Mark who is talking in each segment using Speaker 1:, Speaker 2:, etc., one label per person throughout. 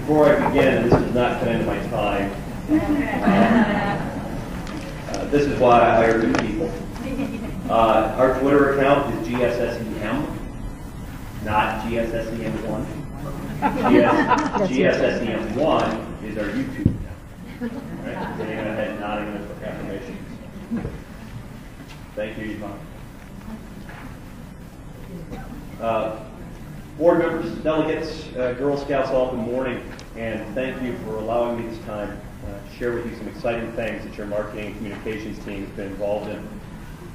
Speaker 1: Before I begin, and this does not come into my time, this is why I hire new people. Our Twitter account is GSSEM, not GSSEM1. GSSEM1 is our YouTube account. Right? Getting ahead, nodding in for affirmations. Thank you, Yvonne. Board members, delegates, Girl Scouts, all good morning, and thank you for allowing me this time to share with you some exciting things that your marketing and communications team has been involved in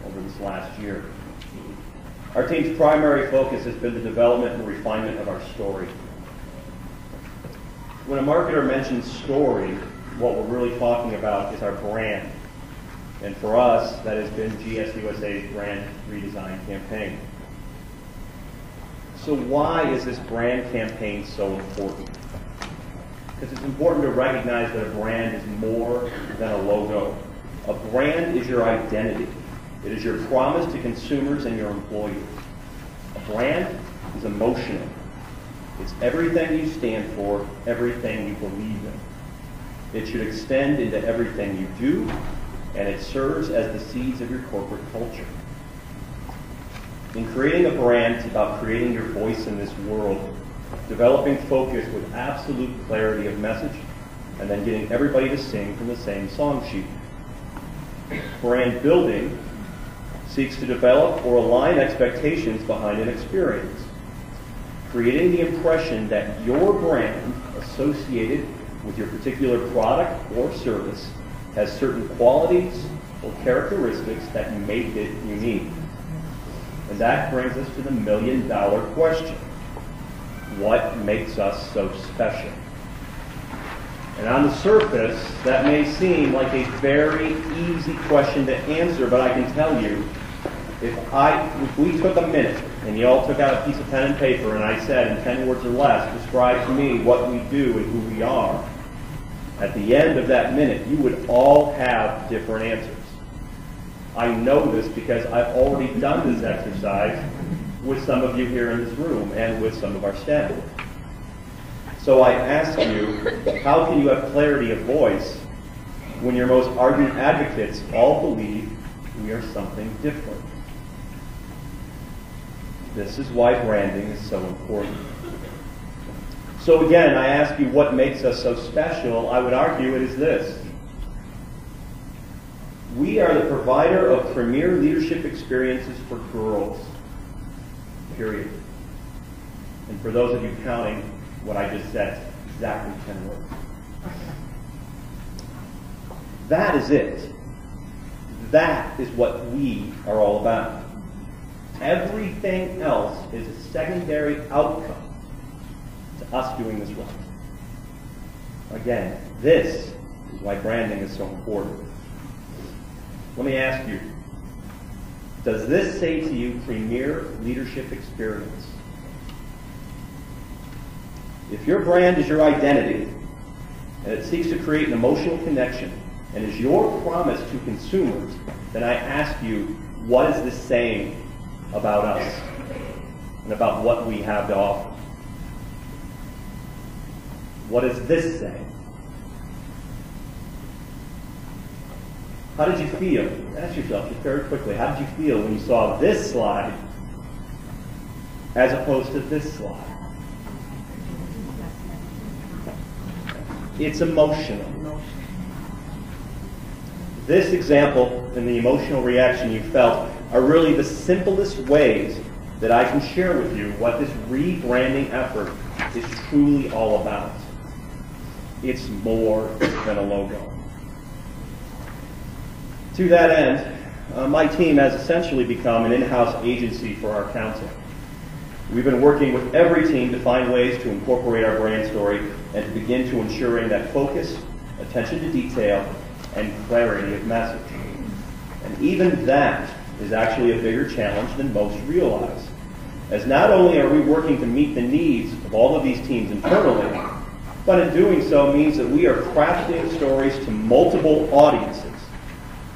Speaker 1: over this last year. Our team's primary focus has been the development and refinement of our story. When a marketer mentions story, what we're really talking about is our brand. And for us, that has been GSUSA's brand redesign campaign. So why is this brand campaign so important? Because it's important to recognize that a brand is more than a logo. A brand is your identity. It is your promise to consumers and your employees. A brand is emotional. It's everything you stand for, everything you believe in. It should extend into everything you do, and it serves as the seeds of your corporate culture. In creating a brand, it's about creating your voice in this world, developing focus with absolute clarity of message, and then getting everybody to sing from the same song sheet. Brand building seeks to develop or align expectations behind an experience, creating the impression that your brand associated with your particular product or service has certain qualities or characteristics that make it unique. And that brings us to the million-dollar question. What makes us so special? And on the surface, that may seem like a very easy question to answer, but I can tell you, if we took a minute and you all took out a piece of pen and paper and I said in 10 words or less, describe to me what we do and who we are, at the end of that minute, you would all have different answers. I know this because I've already done this exercise with some of you here in this room and with some of our staff. So I ask you, how can you have clarity of voice when your most ardent advocates all believe we are something different? This is why branding is so important. So again, I ask you what makes us so special. I would argue it is this. We are the provider of premier leadership experiences for girls, period. And for those of you counting what I just said, exactly 10 words. That is it. That is what we are all about. Everything else is a secondary outcome to us doing this right. Again, this is why branding is so important. Let me ask you, does this say to you premier leadership experience? If your brand is your identity, and it seeks to create an emotional connection, and is your promise to consumers, then I ask you, what is this saying about us and about what we have to offer? What does this say? How did you feel? Ask yourself just very quickly, how did you feel when you saw this slide as opposed to this slide? It's emotional. This example and the emotional reaction you felt are really the simplest ways that I can share with you what this rebranding effort is truly all about. It's more than a logo. To that end, my team has essentially become an in-house agency for our council. We've been working with every team to find ways to incorporate our brand story and to begin to ensuring that focus, attention to detail, and clarity of message. And even that is actually a bigger challenge than most realize, as not only are we working to meet the needs of all of these teams internally, but in doing so means that we are crafting stories to multiple audiences.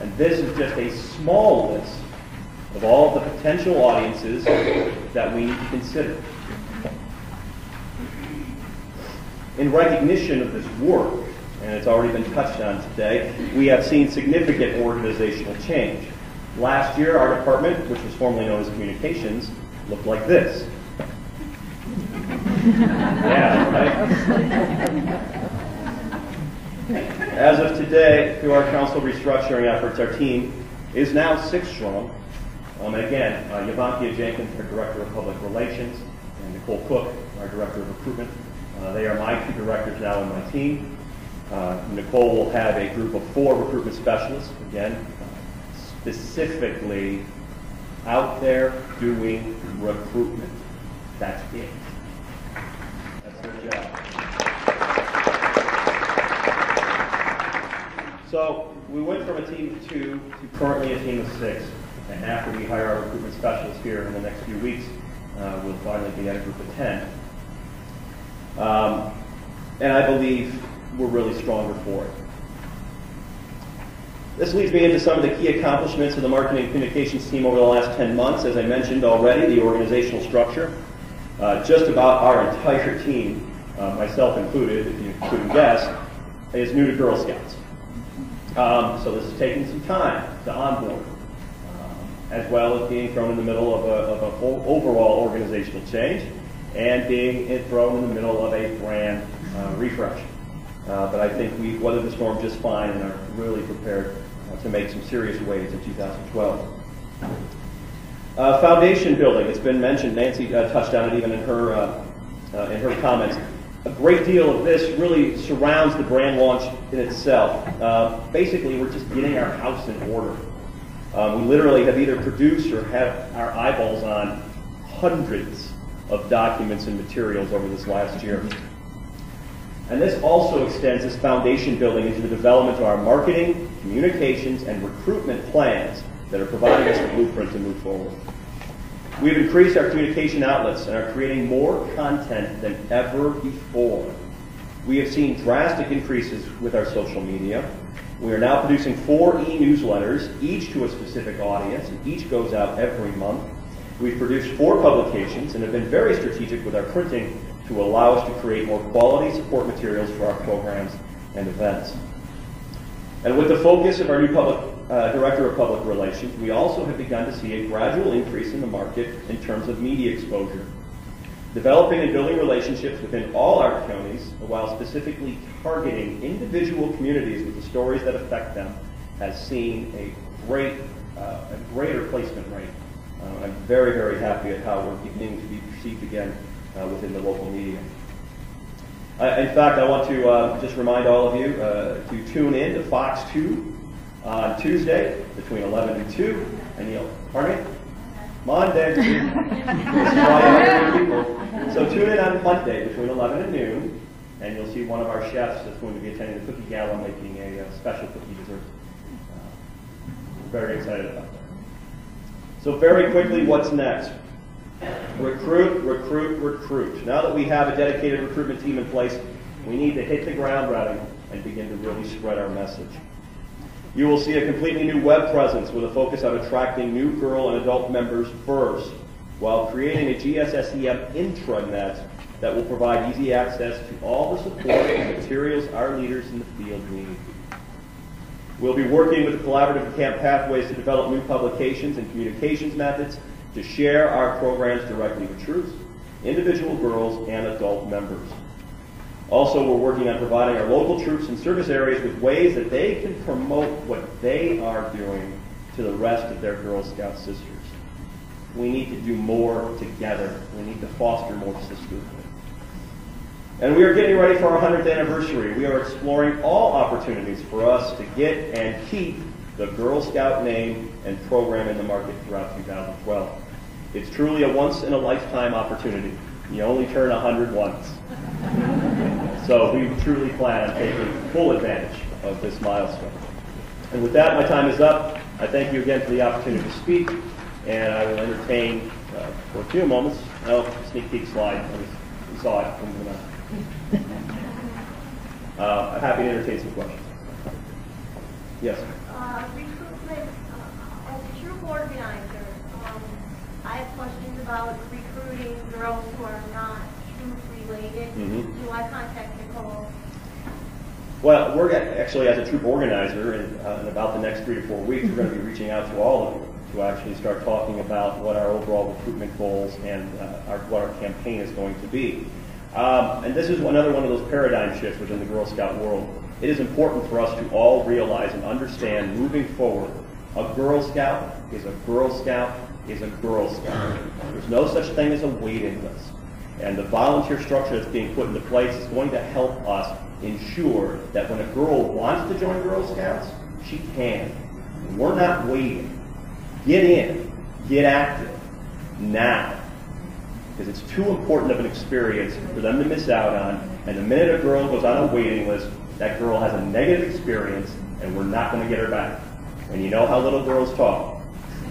Speaker 1: And this is just a small list of all the potential audiences that we need to consider. In recognition of this work, and it's already been touched on today, we have seen significant organizational change. Last year, our department, which was formerly known as communications, looked like this. Yeah, right? As of today, through our council restructuring efforts, our team is now 6 strong. And again, Yavankia Jenkins, our Director of Public Relations, and Nicole Cook, our Director of Recruitment. They are my 2 directors now in my team. Nicole will have a group of 4 recruitment specialists, again, specifically out there doing recruitment. That's it. That's their job. So we went from a team of 2 to currently a team of 6. And after we hire our recruitment specialists here in the next few weeks, we'll finally be at a group of 10. And I believe we're really stronger for it. This leads me into some of the key accomplishments of the marketing and communications team over the last 10 months. As I mentioned already, the organizational structure. Just about our entire team, myself included, if you couldn't guess, is new to Girl Scouts. So this is taking some time to onboard, as well as being thrown in the middle of an overall organizational change and being thrown in the middle of a brand refresh. But I think we weathered the storm just fine and are really prepared to make some serious waves in 2012. Foundation building, it's been mentioned, Nancy touched on it even in her comments. A great deal of this really surrounds the brand launch in itself. Basically, we're just getting our house in order. We literally have either produced or have our eyeballs on hundreds of documents and materials over this last year. And this also extends this foundation building into the development of our marketing, communications, and recruitment plans that are providing us the blueprint to move forward. We've increased our communication outlets and are creating more content than ever before. We have seen drastic increases with our social media. We are now producing 4 e-newsletters, each to a specific audience, and each goes out every month. We've produced 4 publications and have been very strategic with our printing to allow us to create more quality support materials for our programs and events. And with the focus of our new Director of Public Relations, we also have begun to see a gradual increase in the market in terms of media exposure. Developing and building relationships within all our counties, while specifically targeting individual communities with the stories that affect them, has seen a greater placement rate. I'm very, very happy at how we're beginning to be perceived again within the local media. In fact, I want to just remind all of you to tune in to Fox 2 on Tuesday between 11 and 2. And you'll, pardon me? Monday. So tune in on Monday between 11 and noon, and you'll see one of our chefs that's going to be attending the cookie gala making a special cookie dessert. Very excited about that. So very quickly, what's next? Recruit, recruit, recruit. Now that we have a dedicated recruitment team in place, we need to hit the ground running and begin to really spread our message. You will see a completely new web presence with a focus on attracting new girl and adult members first, while creating a GSSEM intranet that will provide easy access to all the support and materials our leaders in the field need. We'll be working with the collaborative Camp Pathways to develop new publications and communications methods to share our programs directly with troops, individual girls, and adult members. Also, we're working on providing our local troops in service areas with ways that they can promote what they are doing to the rest of their Girl Scout sisters. We need to do more together. We need to foster more sisterhood. And we are getting ready for our 100th anniversary. We are exploring all opportunities for us to get and keep the Girl Scout name and program in the market throughout 2012. It's truly a once-in-a-lifetime opportunity. You only turn 100 once. So we truly plan on taking full advantage of this milestone. And with that, my time is up. I thank you again for the opportunity to speak, and I will entertain for a few moments. Sneak peek slide. We saw it. I'm happy to entertain some questions. Yes.
Speaker 2: Recruitment, as a troop organizer, I have questions about recruiting girls who are not troop related, do I contact Nicole?
Speaker 1: Well, we're actually, as a troop organizer, in about the next 3 to 4 weeks, we're going to be reaching out to all of you to actually start talking about what our overall recruitment goals and what our campaign is going to be. And this is another one of those paradigm shifts within the Girl Scout world. It is important for us to all realize and understand moving forward, a Girl Scout is a Girl Scout is a Girl Scout. There's no such thing as a waiting list. And the volunteer structure that's being put into place is going to help us ensure that when a girl wants to join Girl Scouts, she can. We're not waiting. Get in, get active, now. Because it's too important of an experience for them to miss out on, and the minute a girl goes on a waiting list, that girl has a negative experience, and we're not going to get her back. And you know how little girls talk.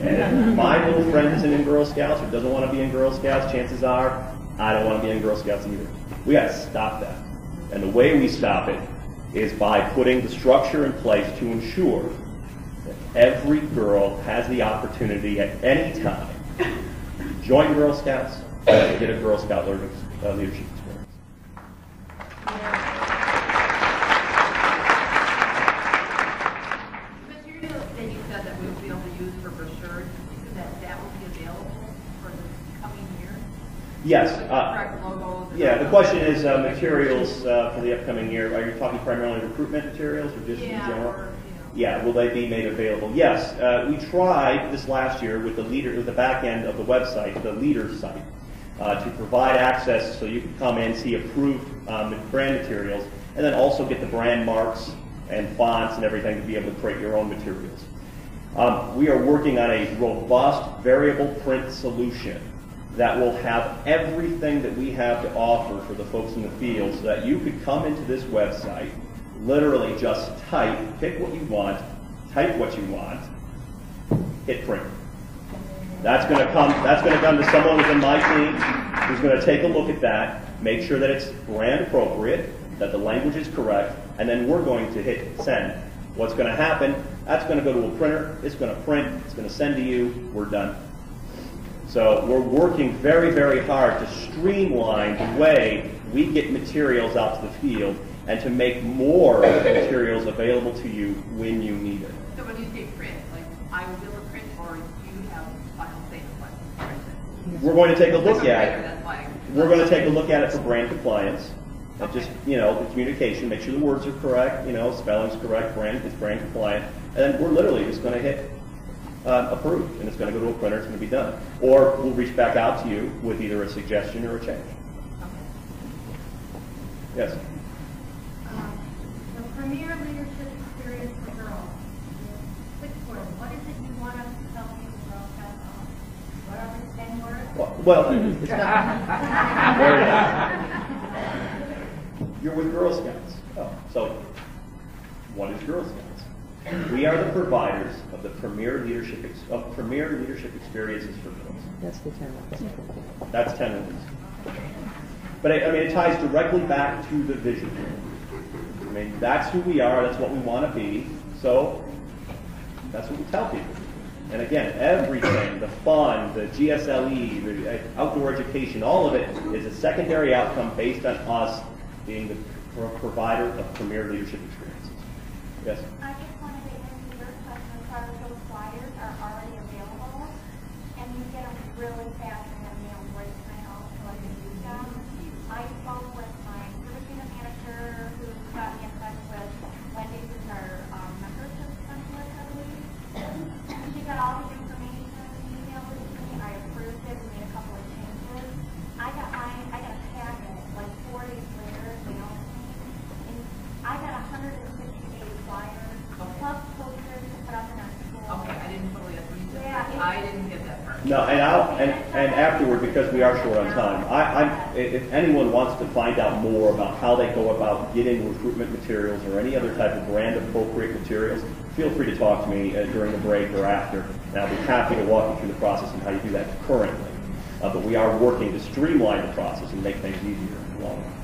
Speaker 1: And if my little friend isn't in Girl Scouts or doesn't want to be in Girl Scouts, chances are I don't want to be in Girl Scouts either. We got to stop that. And the way we stop it is by putting the structure in place to ensure that every girl has the opportunity at any time to join Girl Scouts and get a Girl Scout leadership experience.
Speaker 3: Materials that you said that we would be able to use for brochures, that will be available for the coming year?
Speaker 1: Yes.
Speaker 3: Correct logos?
Speaker 1: Yeah, the question is materials for the upcoming year. Are you talking primarily recruitment materials or just in general?
Speaker 3: Or,
Speaker 1: Yeah, will they be made available? Yes. We tried this last year with the back end of the website, the leader site, to provide access so you could come in, see approved brand materials, and then also get the brand marks and fonts and everything to be able to create your own materials. We are working on a robust variable print solution that will have everything that we have to offer for the folks in the field so that you could come into this website, literally just type, pick what you want, type what you want, hit print. That's going to come to someone within my team who's going to take a look at that, make sure that it's brand appropriate, that the language is correct, and then we're going to hit send. What's going to happen, that's going to go to a printer, it's going to print, it's going to send to you, we're done. So we're working very, very hard to streamline the way we get materials out to the field and to make more materials available to you when you need it.
Speaker 3: So when you say print, like I will be able to print, or you have final say in what print it?
Speaker 1: We're going to take a look at it.
Speaker 3: That's why.
Speaker 1: We're going to take a look at it for brand compliance. And just, the communication, make sure the words are correct, spelling's correct, it's brand compliant. And then we're literally just going to hit approved, and it's going to go to a printer, it's going to be done. Or we'll reach back out to you with either a suggestion or a change. Yes?
Speaker 2: The Premier Leadership Experience for Girls. Quick word, what is it you want us to tell people Girl Scouts on? What are the 10 words?
Speaker 1: Well, it's not. You're with Girl Scouts. Oh, so what is Girl Scouts? We are the providers of the premier leadership experiences for girls.
Speaker 4: That's the 10 words.
Speaker 1: That's 10 words. But it ties directly back to the vision. That's who we are. That's what we want to be. So that's what we tell people. And again, everything, the fun, the GSLE, the outdoor education, all of it is a secondary outcome based on us being the provider of premier leadership experiences. Yes?
Speaker 2: I just wanted to answer your question. Part of those flyers are already available, and you get them really fast in the mail voicemail, so I can use them. I spoke with my Filipino manager who got me in touch with Wendy, who's our membership specialist, I believe. She got all the information and emailed it to me. I approved it and made a couple of changes. I got a packet like 4 days later, mailed to me. And I got 158 flyers, plus posters to put up in our school.
Speaker 3: Okay, I didn't totally understand.
Speaker 2: Yeah,
Speaker 3: I didn't get that part.
Speaker 1: No, and afterward, because we are short on time, if anyone wants to find out more about how they go about getting recruitment materials or any other type of brand appropriate materials, feel free to talk to me during the break or after, and I'll be happy to walk you through the process and how you do that currently. But we are working to streamline the process and make things easier in the long run.